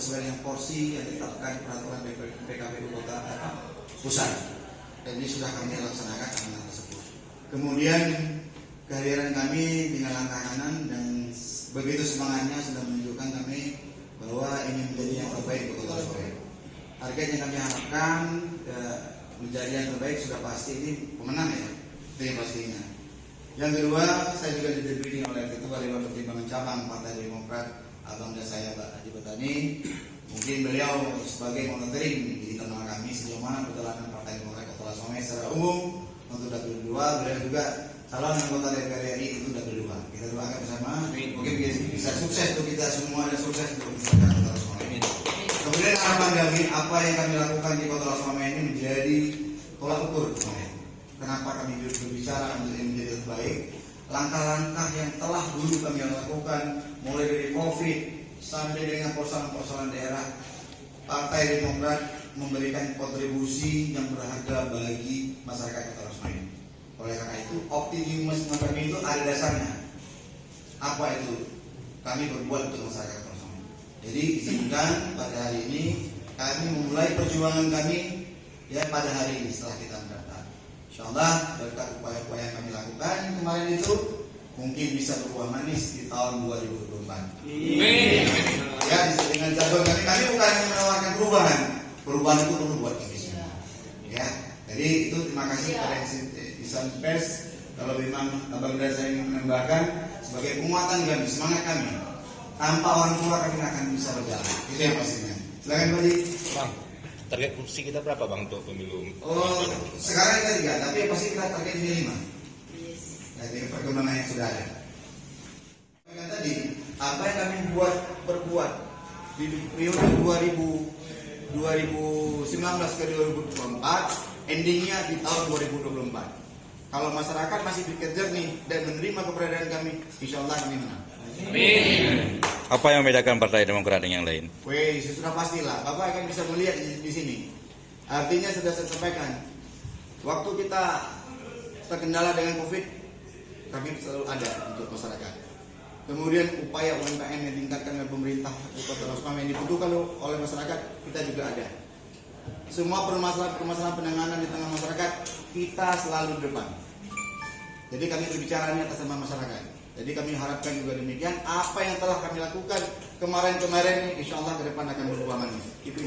sesuai dengan porsi yang ditetapkan peraturan PKPU Kota Pusat. Dan ini sudah kami laksanakan amanah tersebut. Kemudian kehadiran kami dengan langkah kanan dan begitu semangatnya sudah menunjukkan kami bahwa ini menjadi yang terbaik untuk Kota Surabaya. Target yang kami harapkan menjadi yang terbaik sudah pasti ini pemenang ya, itu yang pastinya. Yang kedua, saya juga didampingi oleh Ketua Dewan Pertimbangan Cabang Partai Demokrat, abang dan saya Pak Haji Petani. Mungkin beliau sebagai monitoring di internal kami sejauh mana perjalanan Partai Demokrat Kota Surabaya secara umum untuk Dapil 2. Beliau juga calon anggota DPR RI itu Dapil 2. Kita doakan bersama, mungkin bisa sukses untuk kita semua dan sukses untuk masyarakat Kota Surabaya. Kemudian harapan kami, apa yang kami lakukan di Kota Surabaya ini menjadi tolak ukur. Kenapa kami berbicara untuk ini menjadi terbaik? Langkah-langkah yang telah dulu kami lakukan, mulai dari COVID sampai dengan persoalan-persoalan daerah, Partai Demokrat memberikan kontribusi yang berharga bagi masyarakat Kota Surabaya. Oleh karena itu, optimisme kami itu ada dasarnya. Apa itu? Kami berbuat untuk masyarakat Kota Surabaya. Jadi izinkan pada hari ini kami memulai perjuangan kami ya pada hari ini setelah kita mendaftar. InsyaAllah berkat upaya-upaya yang kami lakukan kemarin itu mungkin bisa berbuah manis di tahun 2024. Amin. Ya, dengan jagoan kami bukan menawarkan perubahan itu perlu buat kami semua. Ya, jadi itu terima kasih kepada insan pers. Kalau memang abang dan saya ingin menambahkan sebagai penguatan kami, semangat kami. Tanpa orang tua kami akan bisa berjalan. Itu yang pastinya. Silakan Pak Haji. Bang, target kursi kita berapa bang untuk pemilu? Oh, sekarang kita 3, tapi pasti kita target ini 5. Jadi perkembangan yang sudah ada. Yang tadi, apa yang kami berbuat di periode 2019 ke 2024, endingnya di tahun 2024. Kalau masyarakat masih bekerja nih dan menerima keberadaan kami, insya Allah kami menang. Amin. Apa yang membedakan Partai Demokrat dengan yang lain? Wih, sudah pastilah. Bapak akan bisa melihat di sini. Artinya sudah saya sampaikan. Waktu kita terkendala dengan COVID, kami selalu ada untuk masyarakat. Kemudian upaya UMKM yang ditingkatkan oleh pemerintah Kota Surabaya yang dibutuhkan oleh masyarakat, kita juga ada. Semua permasalahan penanganan di tengah masyarakat, kita selalu di depan. Jadi kami berbicara ini atas nama masyarakat. Jadi kami harapkan juga demikian. Apa yang telah kami lakukan kemarin-kemarin, insya Allah ke depan akan berubah manis. Itu.